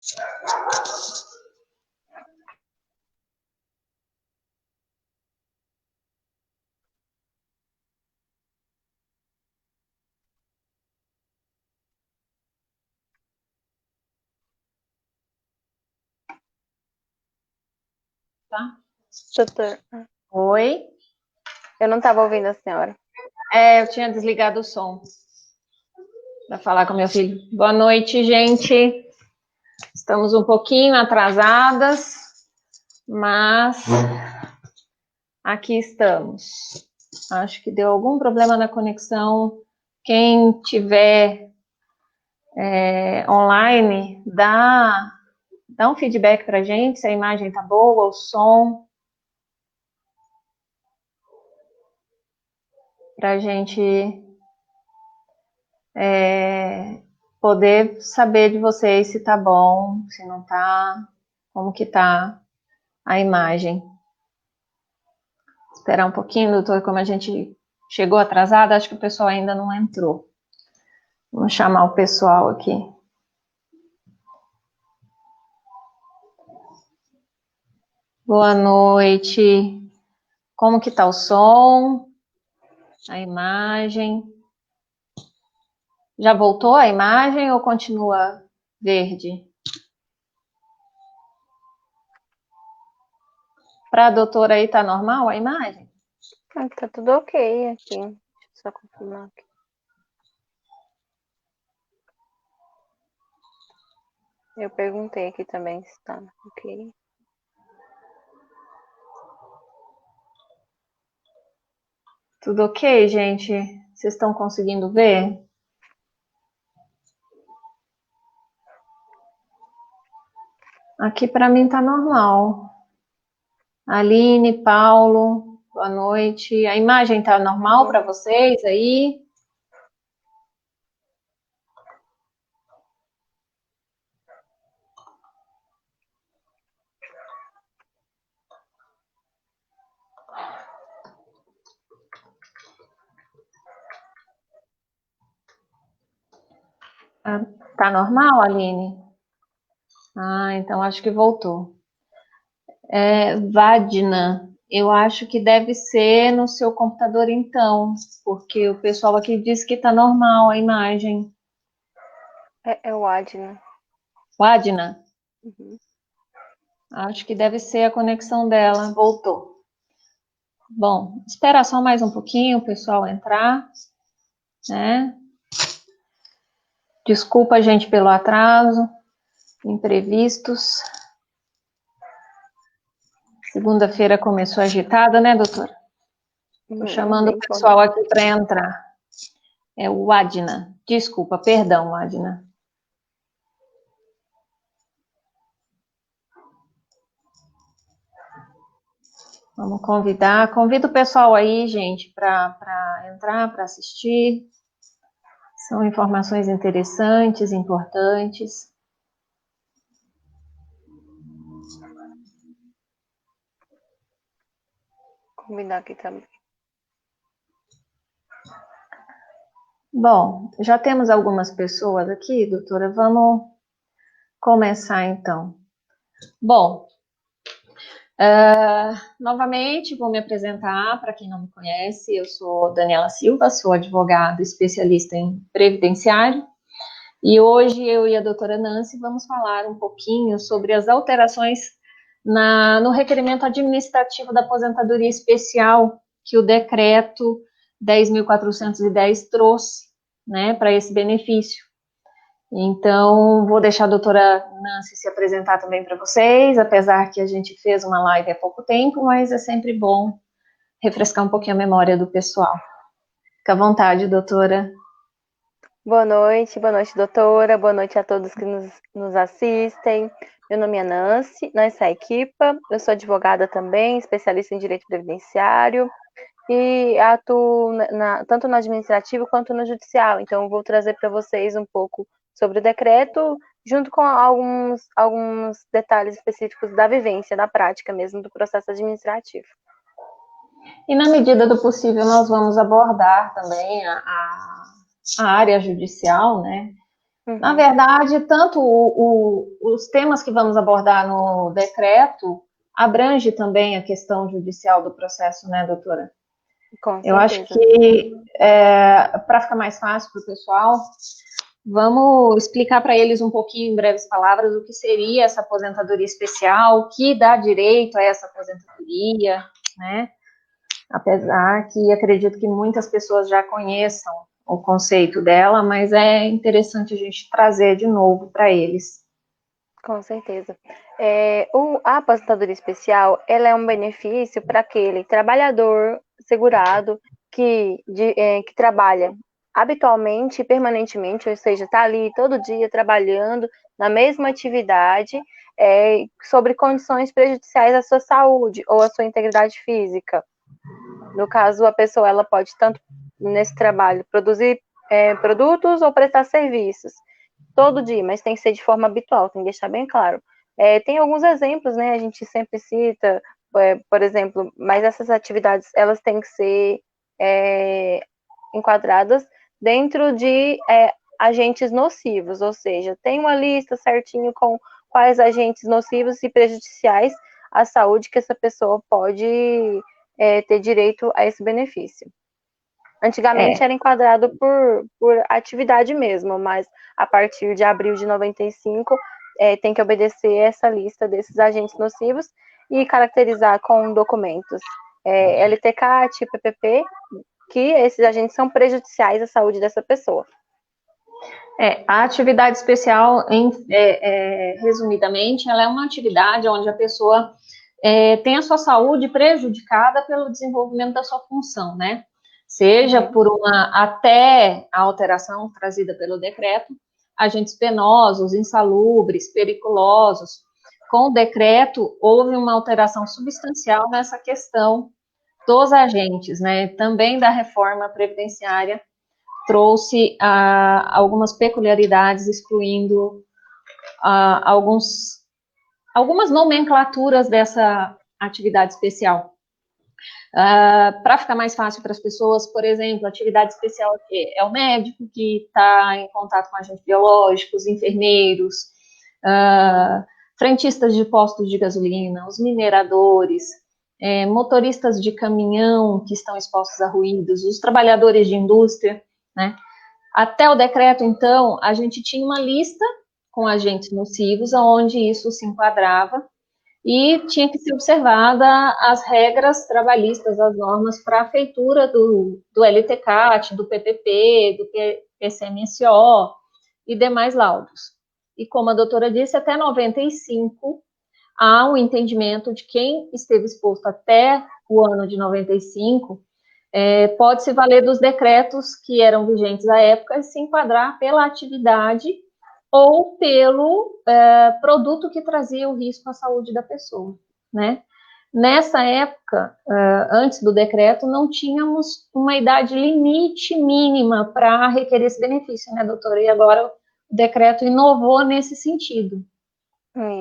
Tá? Doutor, Oi? eu não estava ouvindo a senhora. Eu tinha desligado o som para falar com meu filho. Boa noite, gente. Estamos um pouquinho atrasadas, mas aqui estamos. Acho que deu algum problema na conexão. Quem tiver online, dá um feedback para a gente se a imagem tá boa, o som, para a gente poder saber de vocês se tá bom, se não tá, como que tá a imagem. Esperar um pouquinho, doutor, como a gente chegou atrasada, acho que o pessoal ainda não entrou. Vamos chamar o pessoal aqui. Boa noite. Como que tá o som? A imagem? Já voltou a imagem ou continua verde? Para a doutora aí tá normal a imagem? Tá tudo ok aqui. Deixa eu só confirmar aqui. Eu perguntei aqui também se tá ok. Tudo ok, gente? Vocês estão conseguindo ver? Aqui para mim tá normal. Aline, Paulo, boa noite. A imagem tá normal para vocês aí? Tá normal, Aline? Ah, então acho que voltou. Vadna, eu acho que deve ser no seu computador então, porque o pessoal aqui disse que tá normal a imagem. É o Adna. Vadna, Uhum. acho que deve ser a conexão dela. Voltou. Bom, espera só mais um pouquinho o pessoal entrar, né? Desculpa, gente, pelo atraso, imprevistos. Segunda-feira começou agitada, né, doutora? Estou chamando o Bem pessoal corrido. aqui para entrar. É o Adna. Desculpa, perdão, Adna. Vamos convidar. Convida o pessoal aí, gente, para entrar, para assistir. São informações interessantes, importantes. Combinar aqui também. Bom, já temos algumas pessoas aqui, doutora. Vamos começar então. Bom, novamente vou me apresentar para quem não me conhece. Eu sou Daniela Silva, sou advogada especialista em previdenciário. E hoje eu e a doutora Nancy vamos falar um pouquinho sobre as alterações no requerimento administrativo da aposentadoria especial que o decreto 10.410 trouxe, né, para esse benefício. Então, vou deixar a doutora Nancy se apresentar também para vocês, apesar que a gente fez uma live há pouco tempo, mas é sempre bom refrescar um pouquinho a memória do pessoal. Fica à vontade, doutora. Boa noite, doutora. Boa noite a todos que nos assistem. Meu nome é Nancy, nessa equipa. Eu sou advogada também, especialista em direito previdenciário e atuo tanto no administrativo quanto no judicial. Então, eu vou trazer para vocês um pouco sobre o decreto, junto com alguns detalhes específicos da vivência, da prática mesmo do processo administrativo. E na medida do possível, nós vamos abordar também a área judicial, né? Na verdade, tanto os temas que vamos abordar no decreto abrange também a questão judicial do processo, né, doutora? Com Eu acho certeza. que, para ficar mais fácil para o pessoal, vamos explicar para eles um pouquinho, em breves palavras, o que seria essa aposentadoria especial, o que dá direito a essa aposentadoria, né? Apesar que acredito que muitas pessoas já conheçam o conceito dela, mas é interessante a gente trazer de novo para eles. Com certeza. A aposentadoria especial, ela é um benefício para aquele trabalhador segurado que trabalha habitualmente e permanentemente, ou seja, está ali todo dia trabalhando na mesma atividade, sobre condições prejudiciais à sua saúde ou à sua integridade física. No caso, a pessoa ela pode tanto nesse trabalho produzir produtos ou prestar serviços todo dia, mas tem que ser de forma habitual, tem que deixar bem claro. Tem alguns exemplos, né? A gente sempre cita, por exemplo, mas essas atividades elas têm que ser enquadradas dentro de agentes nocivos, ou seja, tem uma lista certinho com quais agentes nocivos e prejudiciais à saúde que essa pessoa pode ter direito a esse benefício. Antigamente era enquadrado por atividade mesmo, mas a partir de abril de 95 tem que obedecer essa lista desses agentes nocivos e caracterizar com documentos LTCAT, PPP, que esses agentes são prejudiciais à saúde dessa pessoa. A atividade especial, resumidamente, ela é uma atividade onde a pessoa tem a sua saúde prejudicada pelo desenvolvimento da sua função, né? Seja por até a alteração trazida pelo decreto, agentes penosos, insalubres, periculosos. Com o decreto, houve uma alteração substancial nessa questão dos agentes, né? Também da reforma previdenciária trouxe algumas peculiaridades, excluindo algumas nomenclaturas dessa atividade especial. Para ficar mais fácil para as pessoas, por exemplo, atividade especial é o médico que está em contato com agentes biológicos, enfermeiros, frentistas de postos de gasolina, os mineradores, motoristas de caminhão que estão expostos a ruídos, os trabalhadores de indústria, né? Até o decreto, então, a gente tinha uma lista com agentes nocivos, onde isso se enquadrava, e tinha que ser observada as regras trabalhistas, as normas para a feitura do LTCAT, do PPP, do PCMSO e demais laudos. E como a doutora disse, até 95 há um entendimento de quem esteve exposto até o ano de 95 pode se valer dos decretos que eram vigentes à época e se enquadrar pela atividade ou pelo produto que trazia o risco à saúde da pessoa, né? Nessa época, antes do decreto, não tínhamos uma idade limite mínima para requerer esse benefício, né, doutora? E agora o decreto inovou nesse sentido.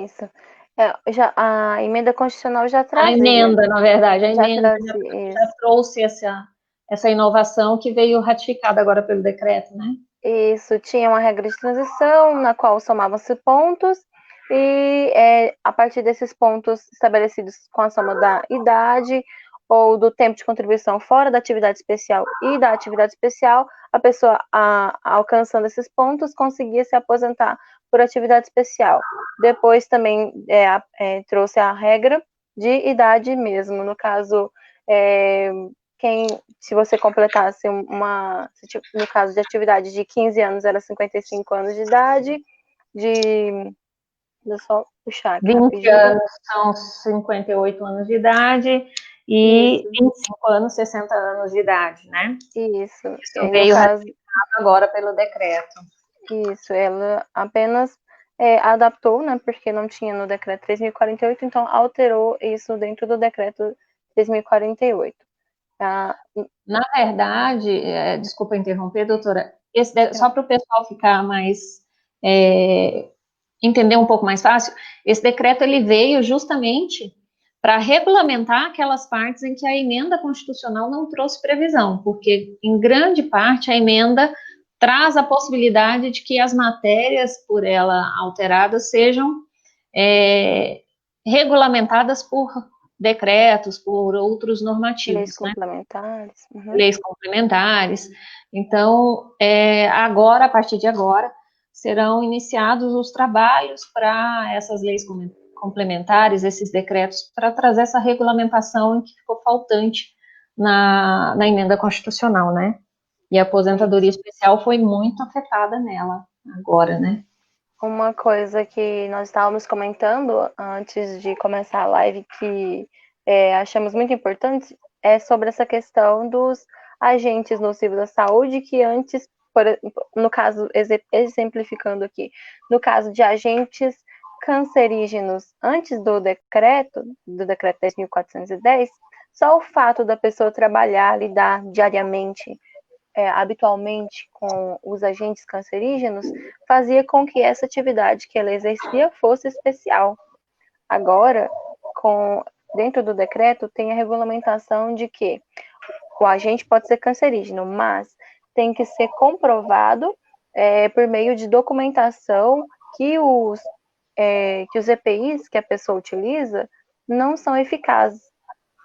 Isso. A emenda constitucional já trazia. A emenda, na verdade, já trouxe essa inovação que veio ratificada agora pelo decreto, né? Isso, tinha uma regra de transição na qual somavam-se pontos e a partir desses pontos estabelecidos com a soma da idade ou do tempo de contribuição fora da atividade especial e da atividade especial, a pessoa alcançando esses pontos conseguia se aposentar por atividade especial. Depois também trouxe a regra de idade mesmo, no caso se você completasse no caso de atividade de 15 anos, era 55 anos de idade, deixa eu só puxar aqui 20 rapidinho. anos são 58 anos de idade e isso. 25 anos, 60 anos de idade, né? Isso veio ratificado agora pelo decreto. Isso, ela apenas adaptou, né, porque não tinha no decreto 3048, então alterou isso dentro do decreto 3048. Na verdade, desculpa interromper, doutora, só para o pessoal ficar mais, entender um pouco mais fácil, esse decreto ele veio justamente para regulamentar aquelas partes em que a emenda constitucional não trouxe previsão, porque em grande parte a emenda traz a possibilidade de que as matérias por ela alteradas sejam regulamentadas por decretos, por outros normativos. Leis complementares. Né? Leis complementares. Então, agora, a partir de agora, serão iniciados os trabalhos para essas leis complementares, esses decretos, para trazer essa regulamentação que ficou faltante na emenda constitucional, né? E a aposentadoria especial foi muito afetada nela agora, né? Uma coisa que nós estávamos comentando antes de começar a live que achamos muito importante é sobre essa questão dos agentes nocivos da saúde que antes, no caso, exemplificando aqui, no caso de agentes cancerígenos, antes do decreto 10.410, só o fato da pessoa trabalhar, lidar diariamente, habitualmente com os agentes cancerígenos, fazia com que essa atividade que ela exercia fosse especial. Agora, dentro do decreto, tem a regulamentação de que o agente pode ser cancerígeno, mas tem que ser comprovado por meio de documentação que os EPIs que a pessoa utiliza não são eficazes.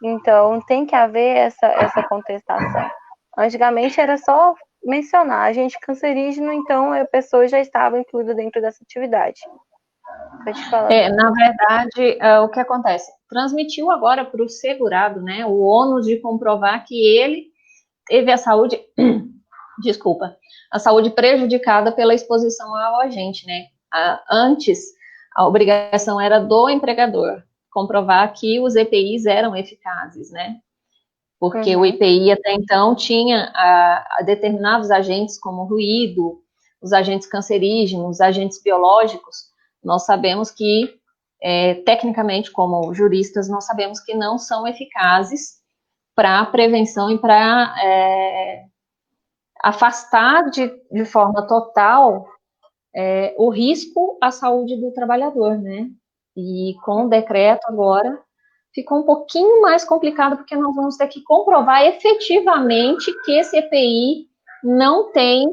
Então, tem que haver essa contestação. Antigamente era só mencionar agente cancerígeno, então a pessoa já estava incluída dentro dessa atividade. Pode falar. Na verdade, o que acontece? Transmitiu agora para o segurado, né, o ônus de comprovar que ele teve a saúde, a saúde prejudicada pela exposição ao agente, né? Antes, a obrigação era do empregador comprovar que os EPIs eram eficazes, né? Porque o EPI até então tinha determinados agentes como ruído, os agentes cancerígenos, os agentes biológicos. Nós sabemos que, tecnicamente, como juristas, nós sabemos que não são eficazes para prevenção e para afastar de forma total o risco à saúde do trabalhador, né? E com o decreto agora ficou um pouquinho mais complicado, porque nós vamos ter que comprovar efetivamente que esse EPI não tem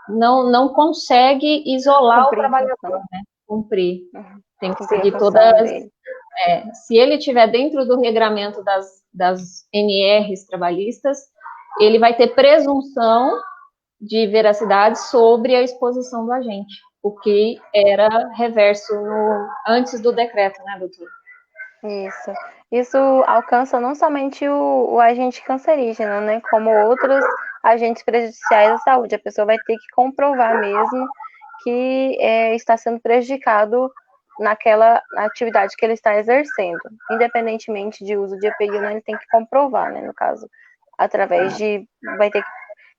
não consegue isolar o trabalhador, né? Cumprir. Tem que seguir todas. Se ele estiver dentro do regramento das NRs trabalhistas, ele vai ter presunção de veracidade sobre a exposição do agente, o que era reverso antes do decreto, né, doutor? Isso alcança não somente o agente cancerígeno, né, como outros agentes prejudiciais à saúde. A pessoa vai ter que comprovar mesmo que está sendo prejudicado naquela atividade que ele está exercendo, independentemente de uso de EPI, né, ele tem que comprovar, né, no caso, através de, vai ter que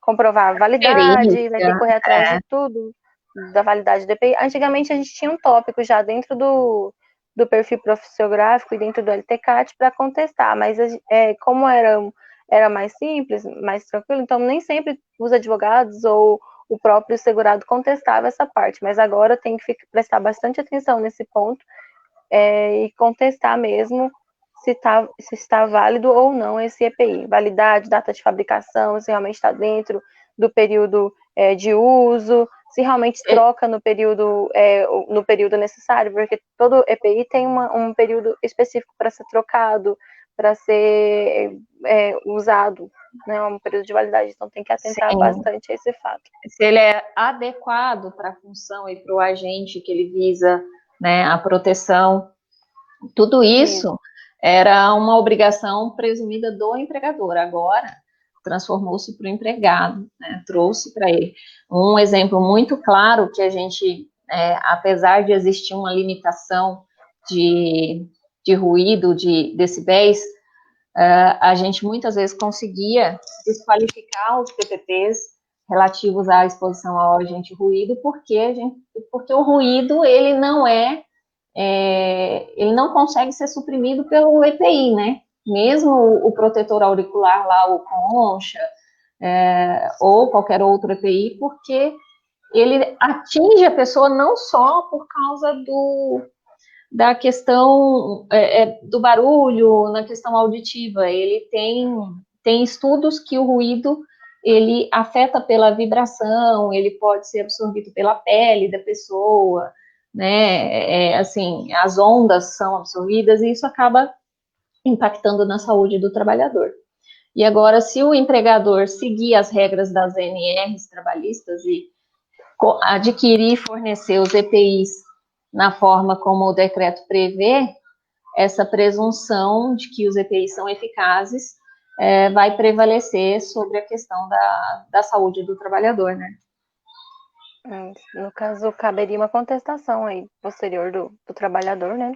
comprovar a validade, vai ter que correr atrás de tudo, da validade do EPI. Antigamente a gente tinha um tópico já dentro do perfil profissiográfico e dentro do LTCAT para contestar, mas como era mais simples, mais tranquilo, então nem sempre os advogados ou o próprio segurado contestava essa parte, mas agora tem que prestar bastante atenção nesse ponto e contestar mesmo se está válido ou não esse EPI. Validade, data de fabricação, se realmente está dentro do período de uso, se realmente troca no período necessário, porque todo EPI tem um período específico para ser trocado, para ser usado, né, um período de validade, então tem que atentar bastante a esse fato. Se ele é adequado para a função e para o agente que ele visa, né, a proteção, tudo isso era uma obrigação presumida do empregador, agora transformou-se para o empregado, né, trouxe para ele. Um exemplo muito claro que a gente, apesar de existir uma limitação de ruído, de decibéis, a gente muitas vezes conseguia desqualificar os PPPs relativos à exposição ao agente ruído, porque o ruído, ele não consegue ser suprimido pelo EPI, né? Mesmo o protetor auricular lá, o concha, ou qualquer outro EPI, porque ele atinge a pessoa não só por causa da questão do barulho, na questão auditiva. Ele tem estudos que o ruído ele afeta pela vibração, ele pode ser absorvido pela pele da pessoa, né? Assim, as ondas são absorvidas e isso acaba impactando na saúde do trabalhador. E agora, se o empregador seguir as regras das NRs trabalhistas e adquirir e fornecer os EPIs na forma como o decreto prevê, essa presunção de que os EPIs são eficazes vai prevalecer sobre a questão da saúde do trabalhador, né? No caso, caberia uma contestação aí posterior do trabalhador, né?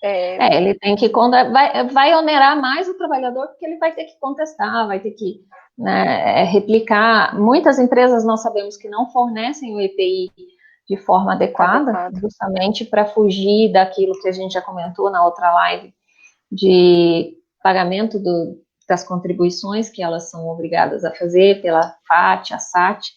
Ele tem que vai onerar mais o trabalhador porque ele vai ter que contestar, vai ter que, né, replicar. Muitas empresas nós sabemos que não fornecem o EPI de forma adequada. Justamente para fugir daquilo que a gente já comentou na outra live de pagamento das contribuições que elas são obrigadas a fazer pela FAT, a SAT.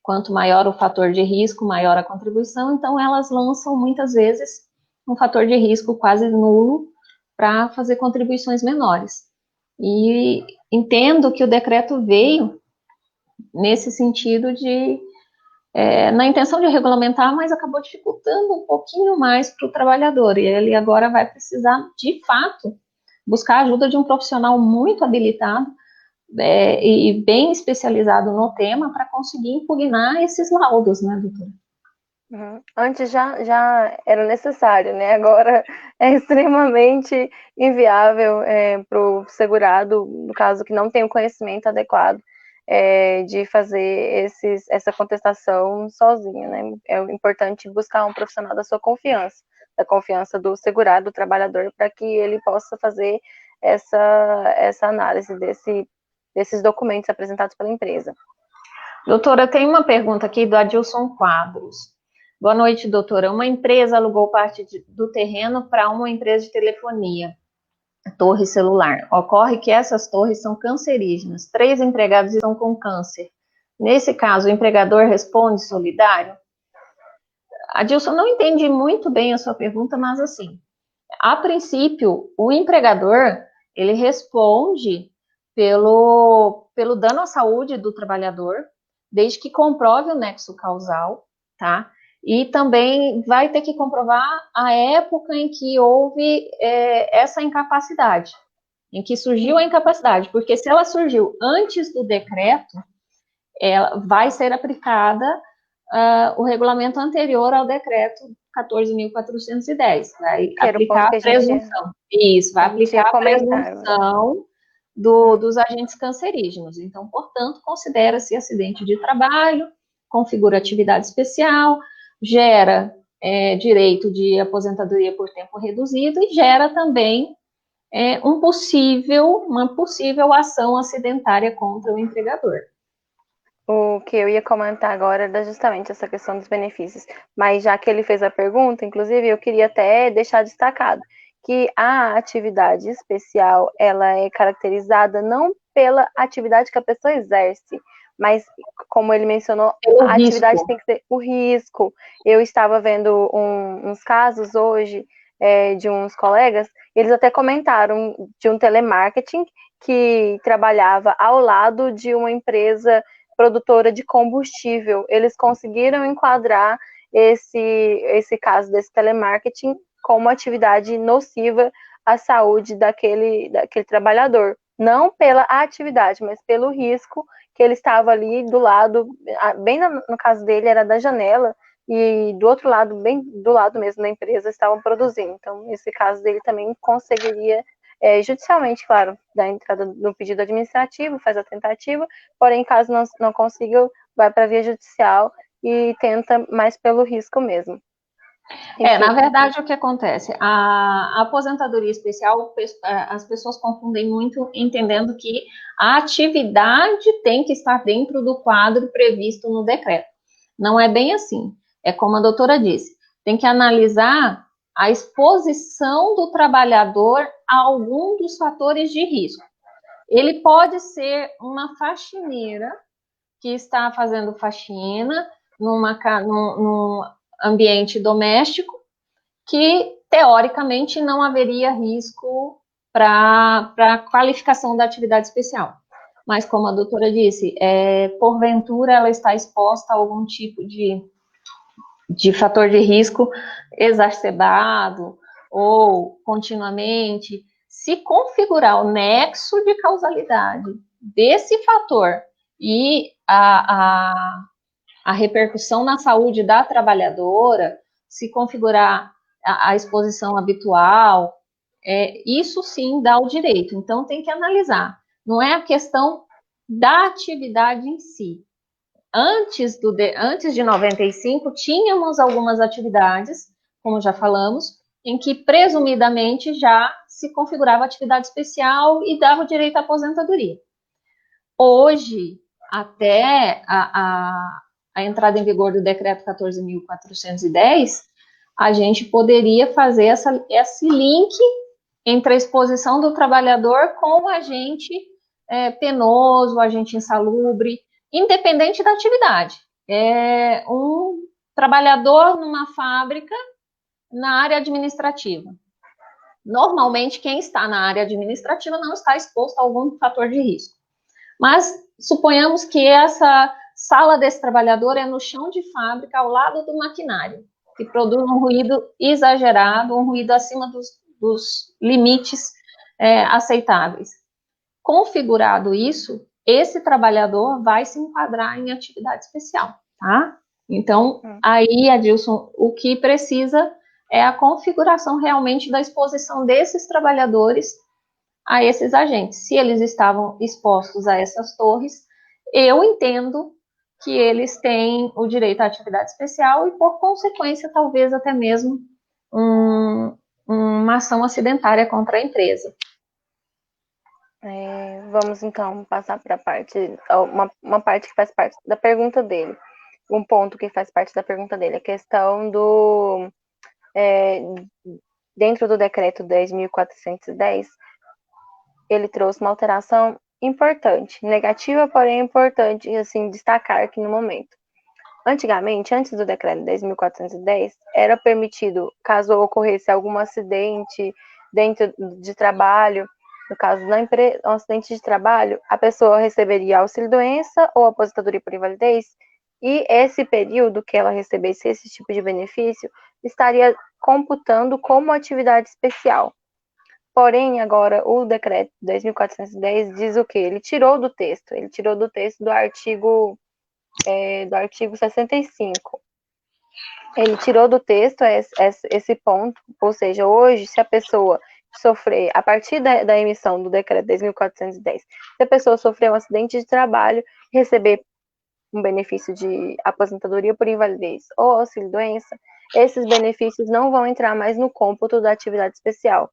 Quanto maior o fator de risco, maior a contribuição, então elas lançam muitas vezes um fator de risco quase nulo para fazer contribuições menores. E entendo que o decreto veio nesse sentido na intenção de regulamentar, mas acabou dificultando um pouquinho mais para o trabalhador, e ele agora vai precisar, de fato, buscar a ajuda de um profissional muito habilitado e bem especializado no tema para conseguir impugnar esses laudos, né, doutora? Antes já era necessário, né? Agora é extremamente inviável para o segurado, no caso que não tem o conhecimento adequado, de fazer essa contestação sozinho, né? É importante buscar um profissional da sua confiança, da confiança do segurado, do trabalhador, para que ele possa fazer essa análise desses documentos apresentados pela empresa. Doutora, tem uma pergunta aqui do Adilson Quadros. Boa noite, doutora. Uma empresa alugou parte do terreno para uma empresa de telefonia, torre celular. Ocorre que essas torres são cancerígenas. 3 empregados estão com câncer. Nesse caso, o empregador responde solidário? Adilson, não entendi muito bem a sua pergunta, mas assim, a princípio, o empregador, ele responde pelo dano à saúde do trabalhador, desde que comprove o nexo causal, tá? E também vai ter que comprovar a época em que houve essa incapacidade, em que surgiu a incapacidade, porque se ela surgiu antes do decreto, ela vai ser aplicada o regulamento anterior ao decreto 14.410, vai aplicar a presunção. Isso, vai aplicar a presunção dos agentes cancerígenos. Então, portanto, considera-se acidente de trabalho, configura atividade especial, gera direito de aposentadoria por tempo reduzido e gera também uma possível ação acidentária contra o empregador. O que eu ia comentar agora era justamente essa questão dos benefícios. Mas já que ele fez a pergunta, inclusive, eu queria até deixar destacado que a atividade especial, ela é caracterizada não pela atividade que a pessoa exerce, mas, como ele mencionou, a atividade tem que ser o risco. Eu estava vendo uns casos hoje de uns colegas, eles até comentaram de um telemarketing que trabalhava ao lado de uma empresa produtora de combustível. Eles conseguiram enquadrar esse caso desse telemarketing como atividade nociva à saúde daquele trabalhador. Não pela atividade, mas pelo risco que ele estava ali do lado, bem no caso dele, era da janela, e do outro lado, bem do lado mesmo da empresa, estavam produzindo. Então, nesse caso dele também conseguiria judicialmente, claro, dar entrada no pedido administrativo, faz a tentativa, porém, caso não consiga, vai para a via judicial e tenta mais pelo risco mesmo. Na verdade, o que acontece? A aposentadoria especial, as pessoas confundem muito, entendendo que a atividade tem que estar dentro do quadro previsto no decreto. Não é bem assim. É como a doutora disse, tem que analisar a exposição do trabalhador a algum dos fatores de risco. Ele pode ser uma faxineira que está fazendo faxina num ambiente doméstico que, teoricamente, não haveria risco para a qualificação da atividade especial. mas como a doutora disse, porventura ela está exposta a algum tipo de fator de risco exacerbado ou continuamente, se configurar o nexo de causalidade desse fator e a repercussão na saúde da trabalhadora, se configurar a exposição habitual, isso sim dá o direito. Então tem que analisar. Não é a questão da atividade em si. Antes de 95, tínhamos algumas atividades, como já falamos, em que presumidamente já se configurava atividade especial e dava o direito à aposentadoria. Hoje, até a entrada em vigor do decreto 14.410, a gente poderia fazer esse link entre a exposição do trabalhador com o agente penoso, o agente insalubre, independente da atividade. Um trabalhador numa fábrica na área administrativa. Normalmente, quem está na área administrativa não está exposto a algum fator de risco. Mas suponhamos que essa sala desse trabalhador é no chão de fábrica, ao lado do maquinário, que produz um ruído exagerado, um ruído acima dos limites aceitáveis. Configurado isso, esse trabalhador vai se enquadrar em atividade especial, tá? Então, aí, Adilson, o que precisa é a configuração realmente da exposição desses trabalhadores a esses agentes. Se eles estavam expostos a essas torres, eu entendo que eles têm o direito à atividade especial e, por consequência, talvez até mesmo uma ação acidentária contra a empresa. Vamos então passar para uma parte que faz parte da pergunta dele. Um ponto que faz parte da pergunta dele, a questão do dentro do decreto 10.410, ele trouxe uma alteração importante, negativa, porém importante, assim, destacar aqui no momento. Antigamente, antes do decreto 10.410, era permitido, caso ocorresse algum acidente dentro de trabalho, no caso da empresa, um acidente de trabalho, a pessoa receberia auxílio-doença ou aposentadoria por invalidez, e esse período que ela recebesse esse tipo de benefício estaria computando como atividade especial. Porém, agora, o decreto 10.410 diz o quê? Ele tirou do texto do artigo 65. Ele tirou do texto esse ponto, ou seja, hoje, se a pessoa sofrer, a partir da emissão do decreto 10.410, se a pessoa sofrer um acidente de trabalho, receber um benefício de aposentadoria por invalidez ou auxílio-doença, esses benefícios não vão entrar mais no cômputo da atividade especial.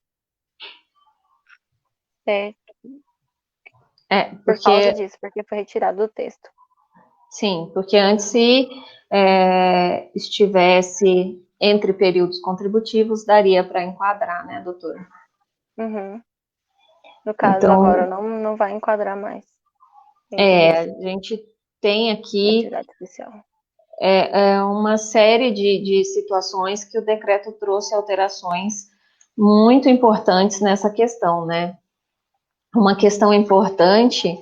Por causa disso, porque foi retirado do texto. Sim, porque antes, se estivesse entre períodos contributivos, daria para enquadrar, né, doutora? Uhum. No caso, então, agora não vai enquadrar mais. A gente tem aqui uma série de situações que o decreto trouxe alterações muito importantes nessa questão, né? Uma questão importante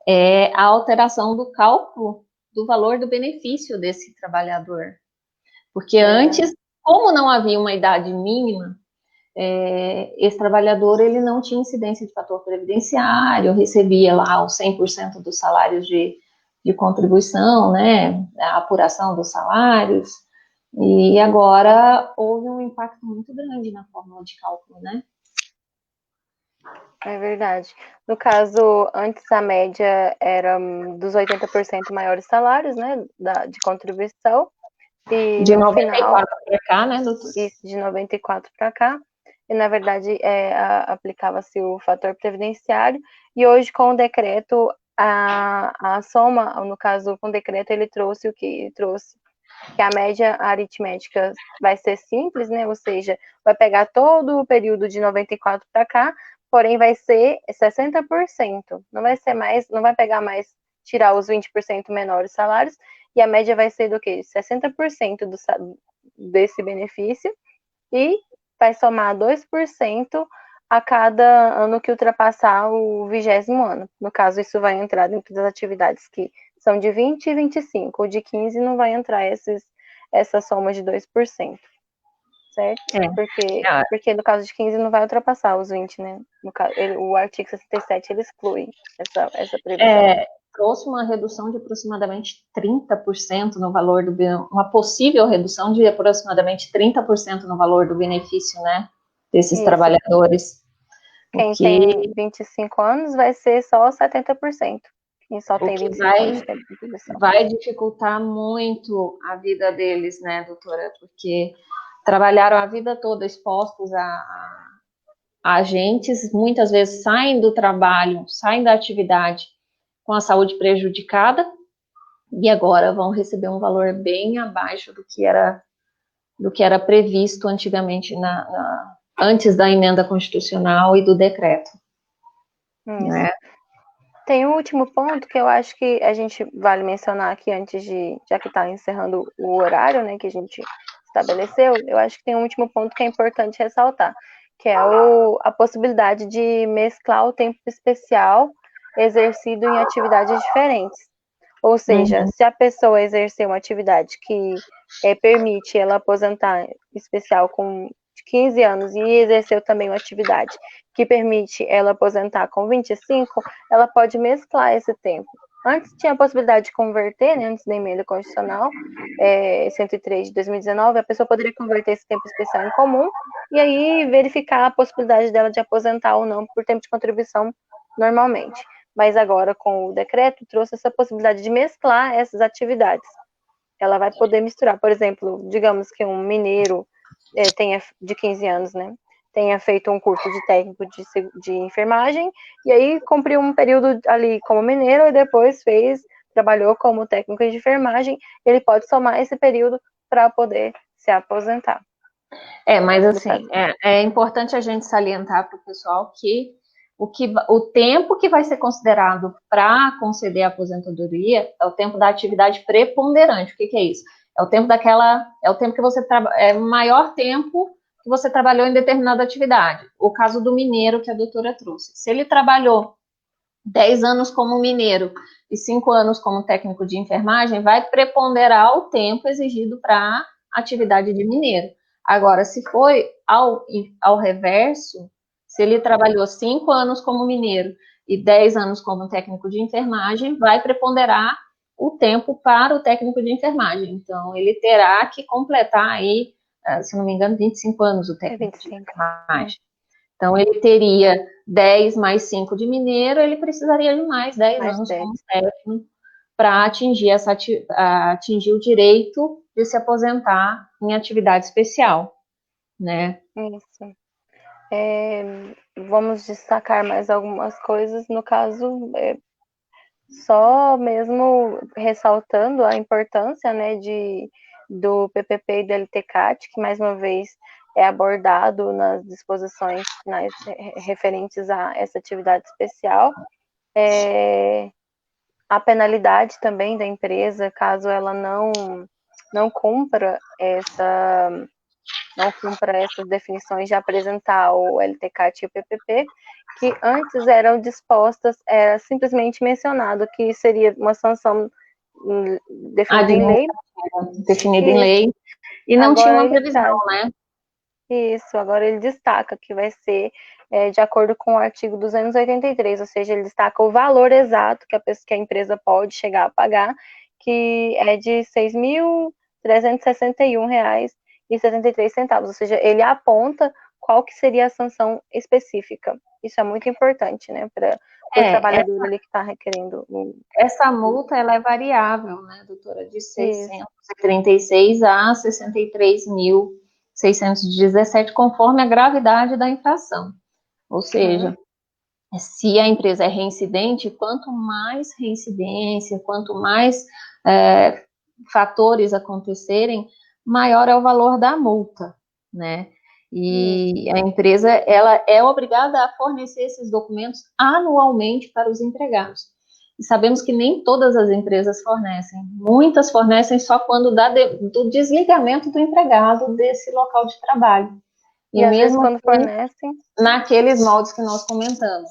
é a alteração do cálculo do valor do benefício desse trabalhador. Porque antes, como não havia uma idade mínima, esse trabalhador ele não tinha incidência de fator previdenciário, recebia lá os 100% dos salários de contribuição, né, a apuração dos salários, e agora houve um impacto muito grande na fórmula de cálculo, né? É verdade. No caso, antes a média era dos 80% maiores salários, né, de contribuição. E de no 94 para cá, né, doutor? Isso, de 94 para cá. E, na verdade, aplicava-se o fator previdenciário. E hoje, com o decreto, a soma, no caso, com o decreto, ele trouxe o que? Ele trouxe que a média aritmética vai ser simples, né? Ou seja, vai pegar todo o período de 94 para cá, porém vai ser 60%. Não vai ser mais, não vai pegar mais, tirar os 20% menores salários, e a média vai ser do quê? 60% desse benefício, e vai somar 2% a cada ano que ultrapassar o 20º ano. No caso, isso vai entrar dentro das atividades que são de 20 e 25. O de 15 não vai entrar essa soma de 2%, certo? Porque no caso de 15 não vai ultrapassar os 20, né? O artigo 67 ele exclui essa previsão. Trouxe uma redução de aproximadamente 30% no valor do uma possível redução de aproximadamente 30% no valor do benefício, né, desses trabalhadores. Quem tem 25 anos vai ser só 70%. Quem só tem 25 anos de tempo de contribuição. Vai dificultar muito a vida deles, né, doutora? Porque trabalharam a vida toda expostos a agentes, muitas vezes saem do trabalho, saem da atividade com a saúde prejudicada, e agora vão receber um valor bem abaixo do que era previsto antigamente, antes da emenda constitucional e do decreto. Né? Tem um último ponto que eu acho que a gente vale mencionar aqui antes já que está encerrando o horário, né, que a gente estabeleceu, eu acho que tem um último ponto que é importante ressaltar, que é a possibilidade de mesclar o tempo especial exercido em atividades diferentes. Ou seja, se a pessoa exercer uma atividade que permite ela aposentar especial com 15 anos e exerceu também uma atividade que permite ela aposentar com 25, ela pode mesclar esse tempo. Antes tinha a possibilidade de converter, né, antes da emenda constitucional 103 de 2019, a pessoa poderia converter esse tempo especial em comum e aí verificar a possibilidade dela de aposentar ou não por tempo de contribuição normalmente. Mas agora, com o decreto, trouxe essa possibilidade de mesclar essas atividades. Ela vai poder misturar, por exemplo, digamos que um mineiro tenha de 15 anos, né, tenha feito um curso de técnico de enfermagem, e aí cumpriu um período ali como mineiro, e depois trabalhou como técnico de enfermagem, ele pode somar esse período para poder se aposentar. Mas assim, é importante a gente salientar para o pessoal que o tempo que vai ser considerado para conceder a aposentadoria é o tempo da atividade preponderante. O que é isso? É o tempo é o tempo que você é o maior tempo que você trabalhou em determinada atividade. O caso do mineiro que a doutora trouxe. Se ele trabalhou 10 anos como mineiro e 5 anos como técnico de enfermagem, vai preponderar o tempo exigido para a atividade de mineiro. Agora, se foi ao reverso, se ele trabalhou 5 anos como mineiro e 10 anos como técnico de enfermagem, vai preponderar o tempo para o técnico de enfermagem. Então, ele terá que completar aí, se não me engano, 25 anos o técnico de enfermagem. Então, ele teria 10 mais 5 de mineiro, ele precisaria de mais 10 anos como técnico para atingir o direito de se aposentar em atividade especial, né? Isso. Vamos destacar mais algumas coisas, no caso, só mesmo ressaltando a importância, né, do PPP e do LTCAT, que mais uma vez é abordado nas disposições finais referentes a essa atividade especial. A penalidade também da empresa, caso ela não cumpra essas definições de apresentar o LTCAT e o PPP, que antes eram dispostas, era simplesmente mencionado que seria uma sanção definida em lei. Definida em lei. E não tinha uma previsão, né? Isso, agora ele destaca que vai ser de acordo com o artigo 283, ou seja, ele destaca o valor exato que a empresa pode chegar a pagar, que é de R$ 6.361,73, ou seja, ele aponta qual que seria a sanção específica. Isso é muito importante, né, para o trabalhador ali que está requerendo. Essa multa, ela é variável, né, doutora, de 636 a 63.617, conforme a gravidade da infração. Ou seja, se a empresa é reincidente, quanto mais reincidência, quanto mais fatores acontecerem, maior é o valor da multa, né? E a empresa, ela é obrigada a fornecer esses documentos anualmente para os empregados. E sabemos que nem todas as empresas fornecem. Muitas fornecem só quando dá do desligamento do empregado desse local de trabalho. E às vezes mesmo quando assim, fornecem... naqueles moldes que nós comentamos,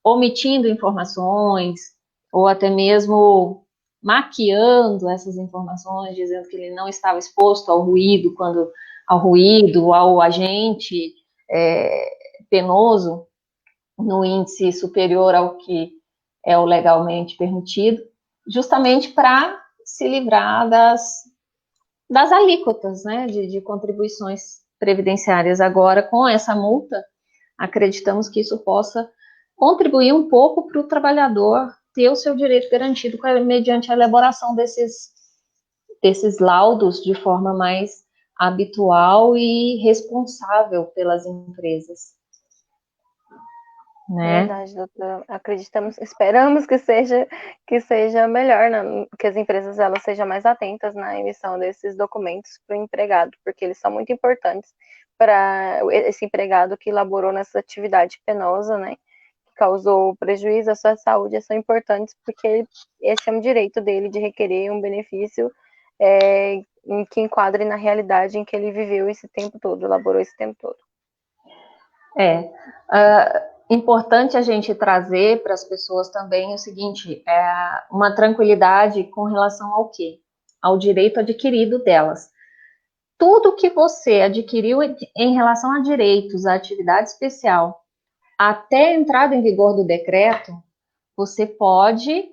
omitindo informações, ou até mesmo maquiando essas informações, dizendo que ele não estava exposto ao ruído, ao agente penoso, no índice superior ao que é o legalmente permitido, justamente para se livrar das alíquotas, né, de contribuições previdenciárias. Agora, com essa multa, acreditamos que isso possa contribuir um pouco para o trabalhador ter o seu direito garantido mediante a elaboração desses laudos de forma mais habitual e responsável pelas empresas. Né? Verdade, doutora. Acreditamos, esperamos que seja melhor, né? Que as empresas elas sejam mais atentas na emissão desses documentos para o empregado, porque eles são muito importantes para esse empregado que elaborou nessa atividade penosa, né? Que causou prejuízo à sua saúde, são importantes porque esse é um direito dele de requerer um benefício em que enquadre na realidade em que ele viveu esse tempo todo, elaborou esse tempo todo. Importante a gente trazer para as pessoas também o seguinte, uma tranquilidade com relação ao quê? Ao direito adquirido delas. Tudo que você adquiriu em relação a direitos, a atividade especial, até a entrada em vigor do decreto, você pode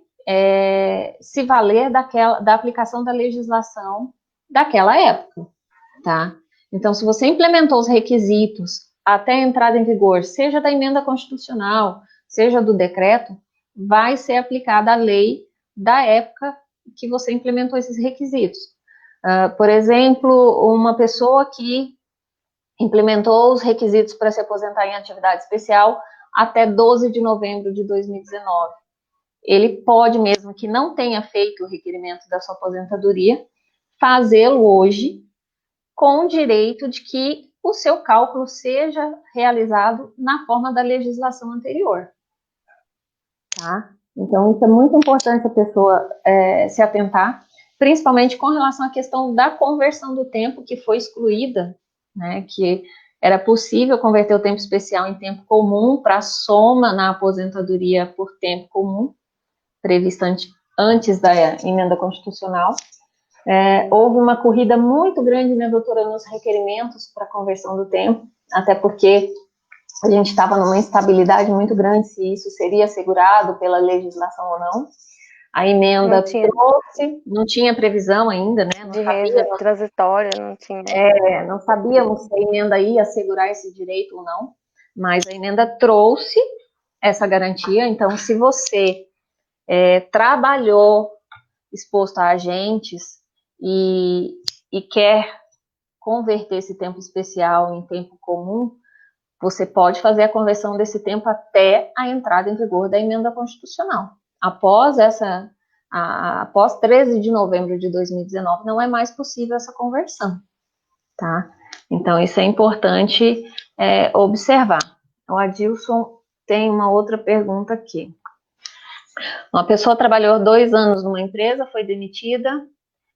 se valer da aplicação da legislação daquela época, tá? Então, se você implementou os requisitos até a entrada em vigor, seja da emenda constitucional, seja do decreto, vai ser aplicada a lei da época que você implementou esses requisitos. Por exemplo, uma pessoa que implementou os requisitos para se aposentar em atividade especial até 12 de novembro de 2019. Ele pode, mesmo que não tenha feito o requerimento da sua aposentadoria, fazê-lo hoje com o direito de que o seu cálculo seja realizado na forma da legislação anterior. Tá? Então, isso é muito importante a pessoa se atentar, principalmente com relação à questão da conversão do tempo, que foi excluída, né, que era possível converter o tempo especial em tempo comum para soma na aposentadoria por tempo comum, prevista antes da emenda constitucional. Houve uma corrida muito grande, né, doutora, nos requerimentos para conversão do tempo, até porque a gente estava numa instabilidade muito grande se isso seria assegurado pela legislação ou não. A emenda não tinha previsão ainda, né? De regra transitória, não tinha. Não sabíamos se a emenda ia assegurar esse direito ou não, mas a emenda trouxe essa garantia. Então, se você trabalhou exposto a agentes e quer converter esse tempo especial em tempo comum, você pode fazer a conversão desse tempo até a entrada em vigor da emenda constitucional. Após 13 de novembro de 2019, não é mais possível essa conversão, tá? Então, isso é importante observar. O Adilson tem uma outra pergunta aqui. Uma pessoa trabalhou 2 anos numa empresa, foi demitida,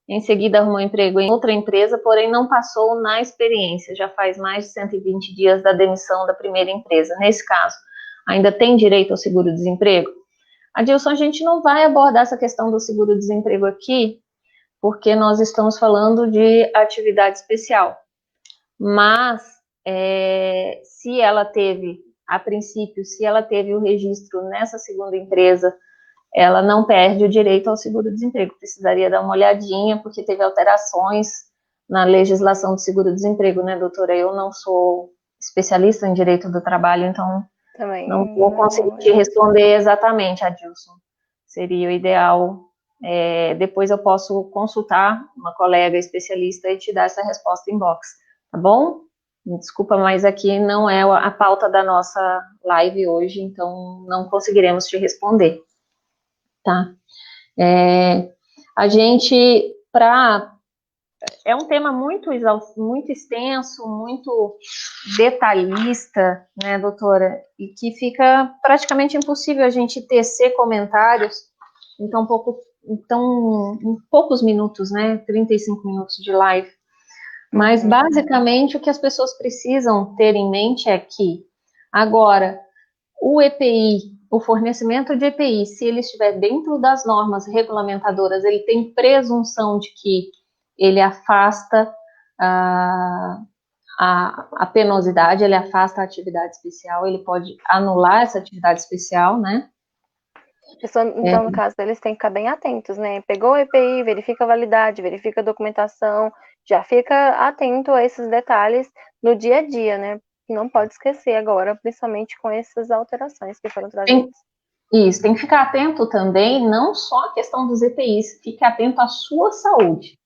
em seguida arrumou emprego em outra empresa, porém não passou na experiência, já faz mais de 120 dias da demissão da primeira empresa. Nesse caso, ainda tem direito ao seguro-desemprego? Adilson, a gente não vai abordar essa questão do seguro-desemprego aqui, porque nós estamos falando de atividade especial. Mas, se ela teve, a princípio, se ela teve o registro nessa segunda empresa, ela não perde o direito ao seguro-desemprego. Precisaria dar uma olhadinha, porque teve alterações na legislação do seguro-desemprego, né, doutora? Eu não sou especialista em direito do trabalho, então também não vou conseguir te responder exatamente, Adilson. Seria o ideal. Depois eu posso consultar uma colega especialista e te dar essa resposta em box, tá bom? Me desculpa, mas aqui não é a pauta da nossa live hoje, então não conseguiremos te responder. Tá? A gente, é um tema muito extenso, muito detalhista, né, doutora? E que fica praticamente impossível a gente tecer comentários em poucos minutos, né? 35 minutos de live. Mas, basicamente, o que as pessoas precisam ter em mente é que, agora, o EPI, o fornecimento de EPI, se ele estiver dentro das normas regulamentadoras, ele tem presunção de que ele afasta a penosidade, ele afasta a atividade especial, ele pode anular essa atividade especial, né? Então, no caso, eles têm que ficar bem atentos, né? Pegou o EPI, verifica a validade, verifica a documentação, já fica atento a esses detalhes no dia a dia, né? Não pode esquecer agora, principalmente com essas alterações que foram trazidas. Isso, tem que ficar atento também, não só à questão dos EPIs, fique atento à sua saúde.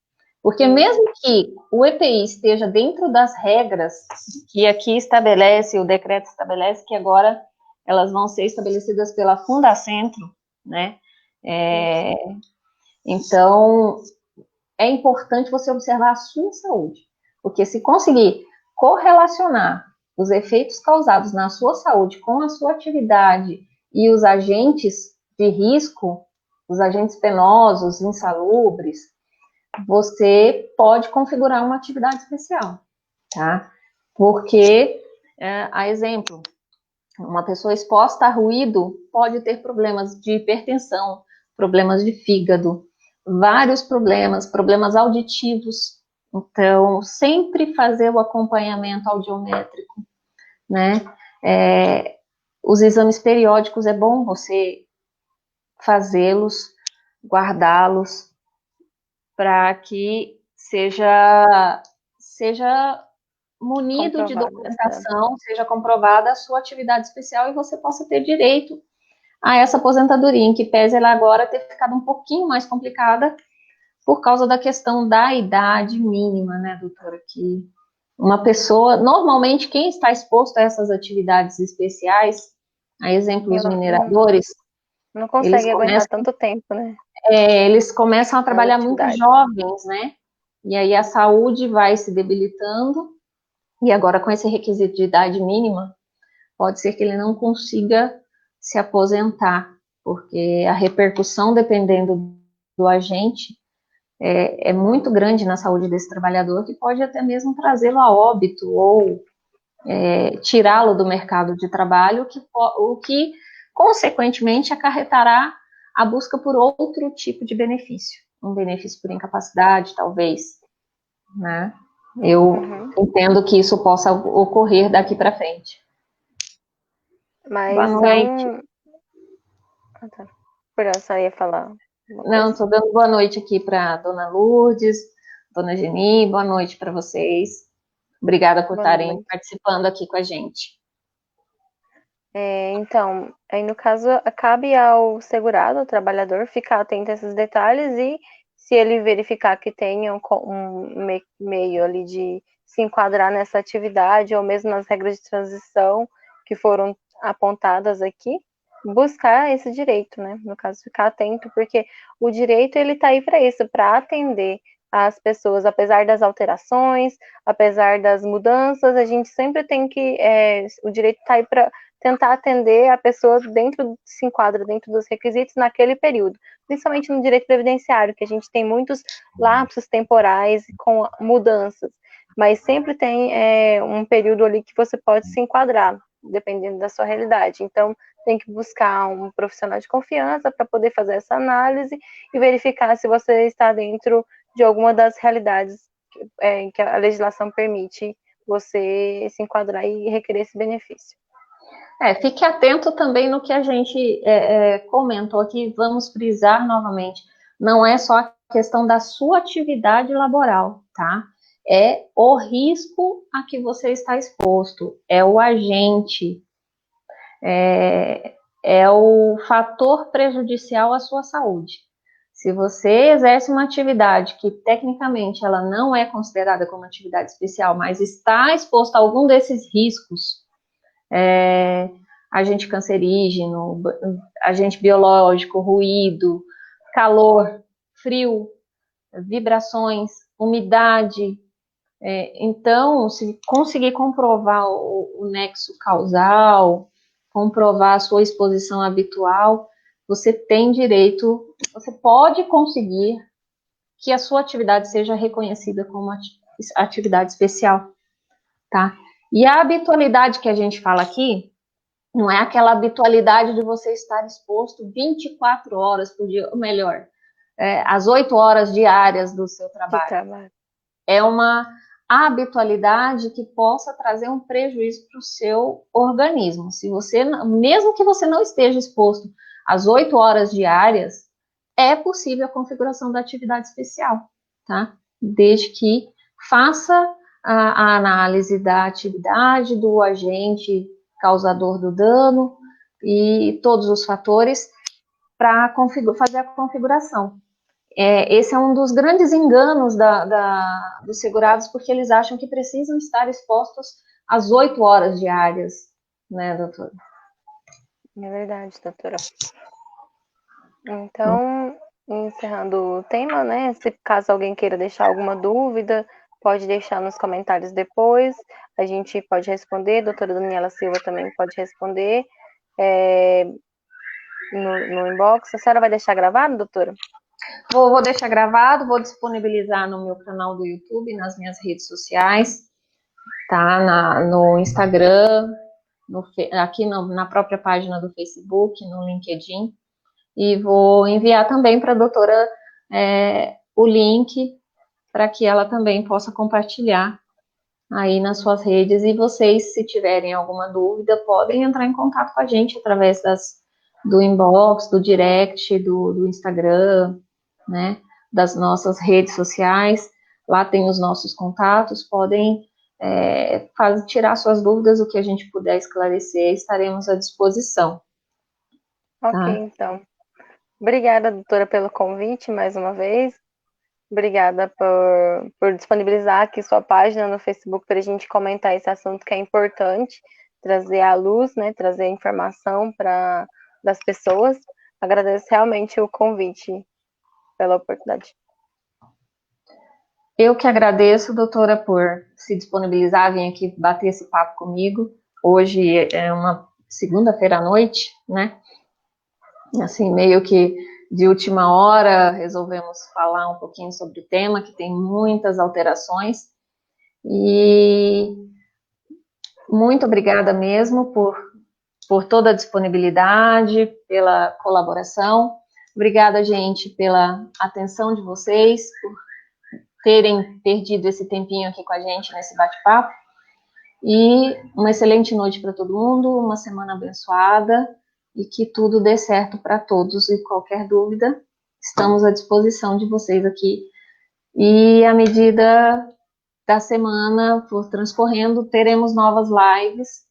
Porque mesmo que o EPI esteja dentro das regras que aqui estabelece, o decreto estabelece que agora elas vão ser estabelecidas pela Fundacentro, né? Então, é importante você observar a sua saúde, porque se conseguir correlacionar os efeitos causados na sua saúde com a sua atividade e os agentes de risco, os agentes penosos, insalubres, você pode configurar uma atividade especial, tá? Porque, a exemplo, uma pessoa exposta a ruído pode ter problemas de hipertensão, problemas de fígado, vários problemas auditivos. Então, sempre fazer o acompanhamento audiométrico, né? Os exames periódicos é bom você fazê-los, guardá-los, para que seja munido de documentação, seja comprovada a sua atividade especial e você possa ter direito a essa aposentadoria, em que pese ela agora ter ficado um pouquinho mais complicada por causa da questão da idade mínima, né, doutora? Que uma pessoa, normalmente quem está exposto a essas atividades especiais, a exemplo dos mineradores, não consegue aguentar tanto tempo, né? Eles começam a trabalhar muito jovens, né? E aí a saúde vai se debilitando, e agora com esse requisito de idade mínima, pode ser que ele não consiga se aposentar, porque a repercussão, dependendo do agente, é muito grande na saúde desse trabalhador, que pode até mesmo trazê-lo a óbito ou tirá-lo do mercado de trabalho, o que consequentemente acarretará a busca por outro tipo de benefício, um benefício por incapacidade, talvez, né? Eu entendo que isso possa ocorrer daqui para frente. Mas boa noite. Eu só ia falar. Não, estou dando boa noite aqui para dona Lourdes, dona Geni, boa noite para vocês. Obrigada por estarem participando aqui com a gente. Então, aí no caso, cabe ao segurado, ao trabalhador, ficar atento a esses detalhes e, se ele verificar que tem um meio ali de se enquadrar nessa atividade, ou mesmo nas regras de transição que foram apontadas aqui, buscar esse direito, né? No caso, ficar atento, porque o direito, ele tá aí para isso, para atender as pessoas, apesar das alterações, apesar das mudanças, a gente sempre tem que, o direito tá aí para tentar atender a pessoa se enquadra dentro dos requisitos naquele período, principalmente no direito previdenciário, que a gente tem muitos lapsos temporais com mudanças, mas sempre tem um período ali que você pode se enquadrar, dependendo da sua realidade. Então, tem que buscar um profissional de confiança para poder fazer essa análise e verificar se você está dentro de alguma das realidades que a legislação permite você se enquadrar e requerer esse benefício. Fique atento também no que a gente comentou aqui, vamos frisar novamente, não é só a questão da sua atividade laboral, tá? É o risco a que você está exposto, é o agente, é o fator prejudicial à sua saúde. Se você exerce uma atividade que tecnicamente ela não é considerada como atividade especial, mas está exposto a algum desses riscos, agente cancerígeno, agente biológico, ruído, calor, frio, vibrações, umidade. Então, se conseguir comprovar o nexo causal, comprovar a sua exposição habitual, você tem direito, você pode conseguir que a sua atividade seja reconhecida como atividade especial, tá? E a habitualidade que a gente fala aqui, não é aquela habitualidade de você estar exposto 24 horas por dia, ou melhor, as 8 horas diárias do seu trabalho. É uma habitualidade que possa trazer um prejuízo para o seu organismo. Se você, mesmo que você não esteja exposto às 8 horas diárias, é possível a configuração da atividade especial, tá? Desde que faça a análise da atividade, do agente causador do dano e todos os fatores para fazer a configuração. Esse é um dos grandes enganos dos segurados, porque eles acham que precisam estar expostos às 8 horas diárias, né, doutora? É verdade, doutora. Então, encerrando o tema, né, se caso alguém queira deixar alguma dúvida, pode deixar nos comentários depois, a gente pode responder, a doutora Daniela Silva também pode responder no inbox. A senhora vai deixar gravado, doutora? Vou deixar gravado, vou disponibilizar no meu canal do YouTube, nas minhas redes sociais, tá? No Instagram, aqui na própria página do Facebook, no LinkedIn, e vou enviar também para a doutora o link para que ela também possa compartilhar aí nas suas redes, e vocês, se tiverem alguma dúvida, podem entrar em contato com a gente através do inbox, do direct, do Instagram, né, das nossas redes sociais. Lá tem os nossos contatos, podem tirar suas dúvidas, o que a gente puder esclarecer, estaremos à disposição. Ok, tá? Então. Obrigada, doutora, pelo convite mais uma vez. Obrigada por disponibilizar aqui sua página no Facebook para a gente comentar esse assunto que é importante, trazer à luz, né, trazer informação para as pessoas. Agradeço realmente o convite pela oportunidade. Eu que agradeço, doutora, por se disponibilizar, vir aqui bater esse papo comigo. Hoje é uma segunda-feira à noite, né? Assim, meio que de última hora, resolvemos falar um pouquinho sobre o tema, que tem muitas alterações. E muito obrigada mesmo por toda a disponibilidade, pela colaboração. Obrigada, gente, pela atenção de vocês, por terem perdido esse tempinho aqui com a gente nesse bate-papo. E uma excelente noite para todo mundo, uma semana abençoada e que tudo dê certo para todos. E qualquer dúvida, estamos à disposição de vocês aqui. E à medida da semana for transcorrendo, teremos novas lives.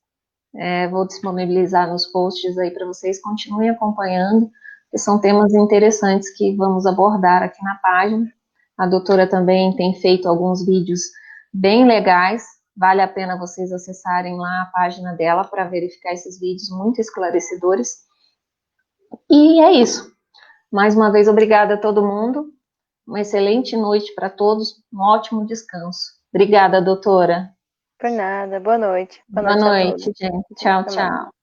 Vou disponibilizar nos posts aí para vocês, continuem acompanhando, que são temas interessantes que vamos abordar aqui na página. A doutora também tem feito alguns vídeos bem legais, vale a pena vocês acessarem lá a página dela para verificar esses vídeos muito esclarecedores. E é isso. Mais uma vez, obrigada a todo mundo. Uma excelente noite para todos, um ótimo descanso. Obrigada, doutora. Por nada, boa noite. Boa noite, gente. Tchau, tchau.